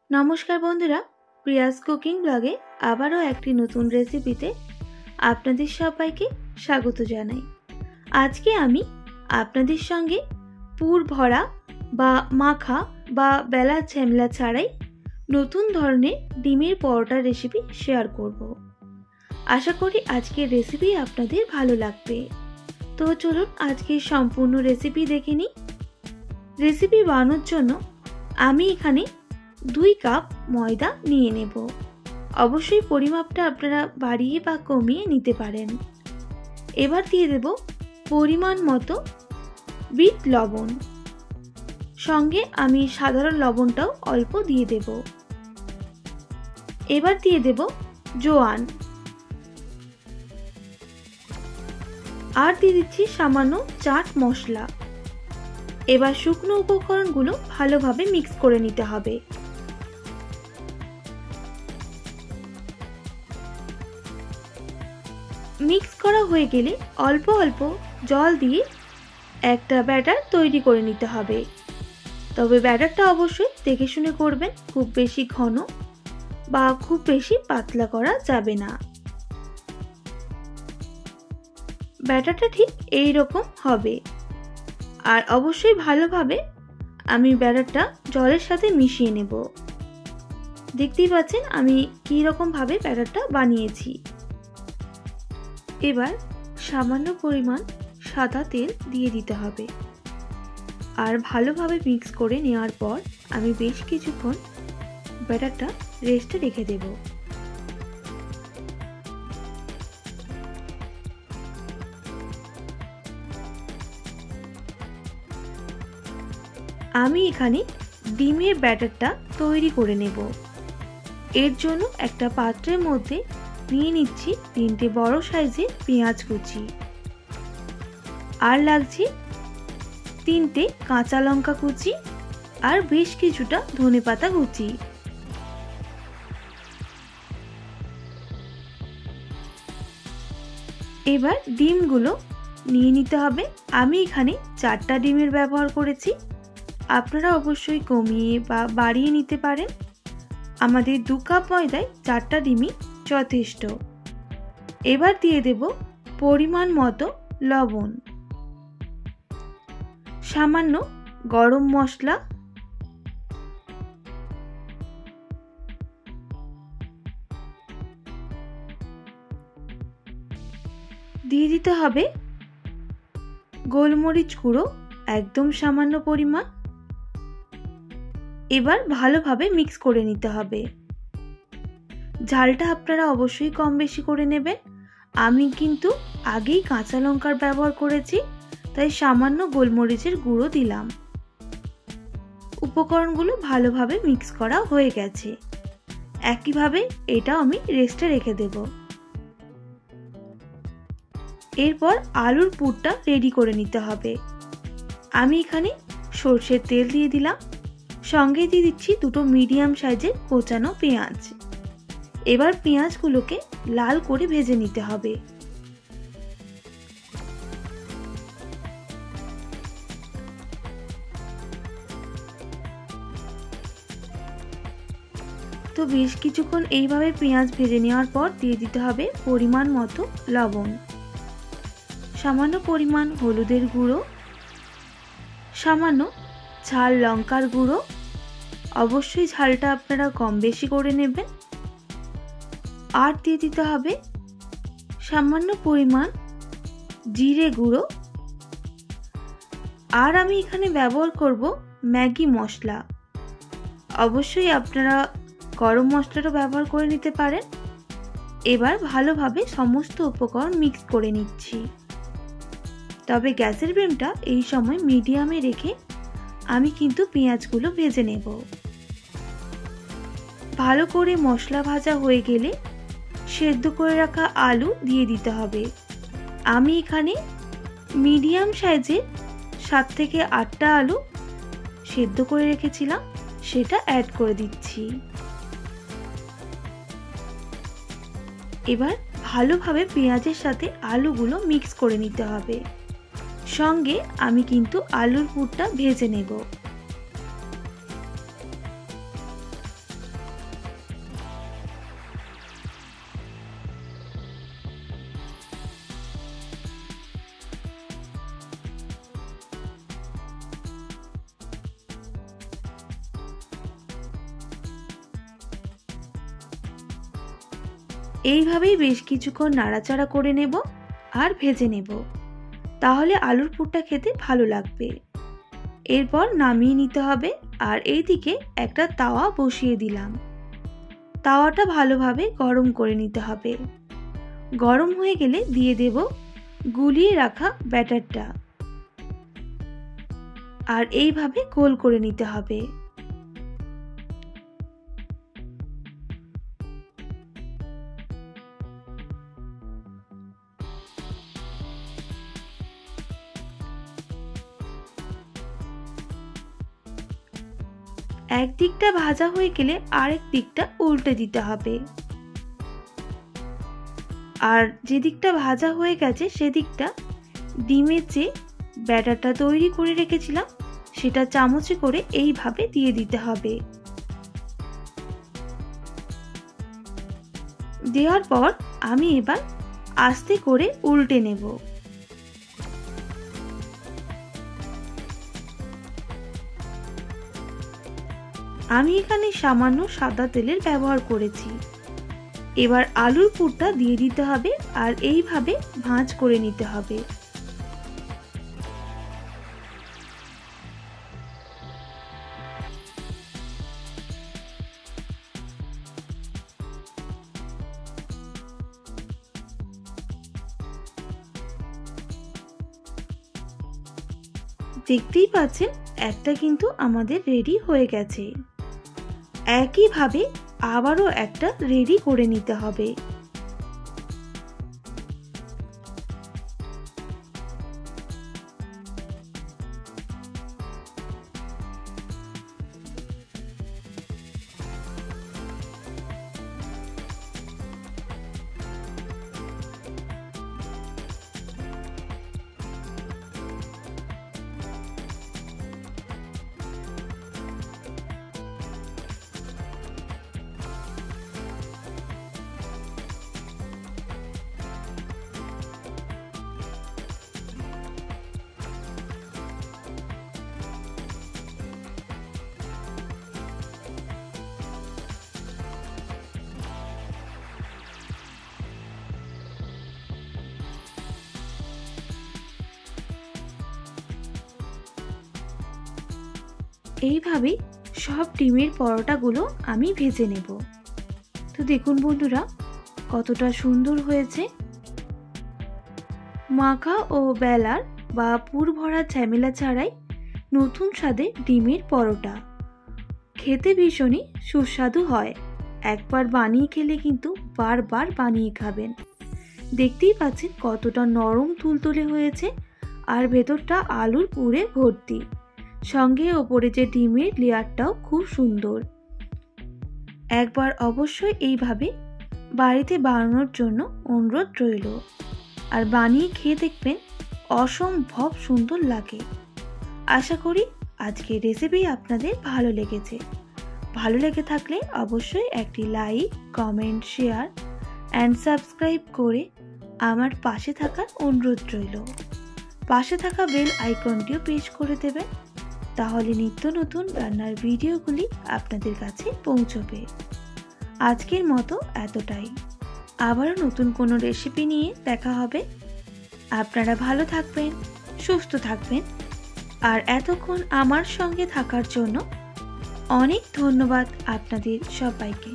নমস্কার বন্ধুরা, Prius cooking ব্লগে আবারও একটি নতুন রেসিপিতে আপনাদের সবাইকে স্বাগত জানাই। আজকে আমি আপনাদের সঙ্গে পুর ভরা বা মাখা বা বেলা ঝামেলা ছাড়াই নতুন ধরনের ডিমের পরোটা রেসিপি শেয়ার করব। আশা করি আজকের রেসিপি আপনাদের ভালো লাগবে। তো চলুন আজকের সম্পূর্ণ রেসিপি দেখে নিই। রেসিপি বানানোর জন্য আমি এখানে 2 কাপ ময়দা নিয়ে নেব। অবশ্যই পরিমাপটা আপনারা বাড়িয়ে বা কমিয়ে নিতে পারেন। এবার দিয়ে দেব পরিমাণ মতো বিট লবণ, সঙ্গে আমি সাধারণ লবণটাও অল্প দিয়ে দেব। এবার দিয়ে দেব জোয়ান, আর দিয়ে দিচ্ছি সামান্য চাট মশলা। এবার শুকনো উপকরণগুলো ভালোভাবে মিক্স করে নিতে হবে। মিক্স করা হয়ে গেলে অল্প অল্প জল দিয়ে একটা ব্যাটার তৈরি করে নিতে হবে। তবে ব্যাটারটা অবশ্যই দেখে শুনে করবেন, খুব বেশি ঘন বা খুব বেশি পাতলা করা যাবে না। ব্যাটারটা ঠিক এই রকম হবে। আর অবশ্যই ভালোভাবে আমি ব্যাটারটা জলের সাথে মিশিয়ে নেব। দেখতেই পাচ্ছেন আমি কি রকম ভাবে ব্যাটারটা বানিয়েছি। এবার সামান্য পরিমাণ সাদা তেল দিয়ে দিতে হবে। আর ভালোভাবে মিক্স করে নেওয়ার পর আমি বেশ কিছুক্ষণ ব্যাটারটা রেস্টে রেখে দেব। আমি এখানে ডিমের ব্যাটারটা তৈরি করে নেব। এর জন্য একটা পাত্রের মধ্যে নিয়ে নিচ্ছি 3টে বড় সাইজের পেঁয়াজ কুচি, আর লাগছে 3টে কাঁচা লঙ্কা কুচি, আর বেশ কিছুটা ধনেপাতা কুচি। এবার ডিমগুলো নিয়ে নিতে হবে। আমি এখানে 4টা ডিমের ব্যবহার করেছি, আপনারা অবশ্যই কমিয়ে বা বাড়িয়ে নিতে পারেন। আমাদের 2 কাপ ময়দায় 4টা ডিমই যথেষ্ট। এবার দিয়ে দেব পরিমাণ মতো লবণ, সামান্য গরম মশলা, দিয়ে দিতে হবে গোলমরিচ গুঁড়ো একদম সামান্য পরিমাণ। এবার ভালোভাবে মিক্স করে নিতে হবে। ঝালটা আপনারা অবশ্যই কম বেশি করে নেবেন। আমি কিন্তু আগেই কাঁচা লঙ্কার ব্যবহার করেছি, তাই সামান্য গোলমরিচের গুঁড়ো দিলাম। উপকরণগুলো ভালোভাবে মিক্স করা হয়ে গেছে। একইভাবে এটাও আমি রেস্টে রেখে দেব। এরপর আলুর পুরটা রেডি করে নিতে হবে। আমি এখানে সরষের তেল দিয়ে দিলাম, সঙ্গে দিয়ে দিচ্ছি 2টো মিডিয়াম সাইজের কোচানো পেঁয়াজ। এবার পেঁয়াজগুলোকে লাল করে ভেজে নিতে হবে। তো বেশ কিছুক্ষণ এইভাবে পেঁয়াজ ভেজে নেওয়ার পর দিয়ে দিতে হবে পরিমাণ মতো লবণ, সামান্য পরিমাণ হলুদের গুঁড়ো, সামান্য ঝাল লঙ্কার গুঁড়ো, অবশ্যই ঝালটা আপনারা কম বেশি করে নেবেন, আর দিয়ে দিতে হবে সামান্য পরিমাণ জিরে গুঁড়ো, আর আমি এখানে ব্যবহার করব ম্যাগি মশলা। অবশ্যই আপনারা গরম মশলাটাও ব্যবহার করে নিতে পারেন। এবার ভালোভাবে সমস্ত উপকরণ মিক্স করে নিচ্ছি। তবে গ্যাসের ফ্লেমটা এই সময় মিডিয়ামে রেখে আমি কিন্তু পেঁয়াজগুলো ভেজে নেব। ভালো করে মশলা ভাজা হয়ে গেলে সেদ্ধ করে রাখা আলু দিয়ে দিতে হবে। আমি এখানে মিডিয়াম সাইজের 7 থেকে 8টা আলু সেদ্ধ করে রেখেছিলাম, সেটা অ্যাড করে দিচ্ছি। এবার ভালোভাবে পেঁয়াজের সাথে আলুগুলো মিক্স করে নিতে হবে। সঙ্গে আমি কিন্তু আলুর পুরটা ভেজে নেব। এইভাবেই বেশ কিছুক্ষণ নাড়াচাড়া করে নেব আর ভেজে নেব, তাহলে আলুর পুরটা খেতে ভালো লাগবে। এরপর নামিয়ে নিতে হবে। আর এইদিকে একটা তাওয়া বসিয়ে দিলাম। তাওয়াটা ভালোভাবে গরম করে নিতে হবে। গরম হয়ে গেলে দিয়ে দেব গুলিয়ে রাখা ব্যাটারটা, আর এইভাবে গোল করে নিতে হবে। এক দিকটা ভাজা হয়ে গেলে আরেক দিকটা উল্টে দিতে হবে। আর যে দিকটা ভাজা হয়ে গেছে সেদিকটা ডিমের যে ব্যাটারটা তৈরি করে রেখেছিলাম সেটা চামচে করে এইভাবে দিয়ে দিতে হবে। দেওয়ার পর আমি এবার আস্তে করে উল্টে নেব। আমি এখানে সামান্য সাদা তেলের ব্যবহার করেছি। এবার আলুর পুরটা দিয়ে দিতে হবে আর এইভাবে ভাঁজ করে নিতে হবে। দেখতেই পাচ্ছেন একটা কিন্তু আমাদের রেডি হয়ে গেছে। একইভাবে আবারও একটা রেডি করে নিতে হবে। এইভাবে সব ডিমের পরোটাগুলো আমি ভেজে নেব। তো দেখুন বন্ধুরা কতটা সুন্দর হয়েছে। মাখা ও বেলার বা পুর ভরা ঝামেলা ছাড়াই নতুন স্বাদে ডিমের পরোটা খেতে ভীষণই সুস্বাদু হয়। একবার বানিয়ে খেলে কিন্তু বারবার বানিয়ে খাবেন। দেখতেই পাচ্ছেন কতটা নরম তুলতুলে হয়েছে আর ভেতরটা আলুর পুরে ভর্তি, সঙ্গে ওপরে যে ডিমের লেয়ারটাও খুব সুন্দর। একবার অবশ্যই এইভাবে বাড়িতে বানানোর জন্য অনুরোধ রইল। আর বানিয়ে খেয়ে দেখবেন অসম্ভব সুন্দর লাগে। আশা করি আজকের রেসিপি আপনাদের ভালো লেগেছে। ভালো লেগে থাকলে অবশ্যই একটি like, comment, share and subscribe করে আমার পাশে থাকার অনুরোধ রইল। পাশে থাকা বেল আইকনটিও প্রেস করে দেবেন, তাহলে নিত্য নতুন রান্নার ভিডিওগুলি আপনাদের কাছে পৌঁছবে। আজকের মতো এতটাই। আবারও নতুন কোনো রেসিপি নিয়ে দেখা হবে। আপনারা ভালো থাকবেন, সুস্থ থাকবেন। আর এতক্ষণ আমার সঙ্গে থাকার জন্য অনেক ধন্যবাদ আপনাদের সবাইকে।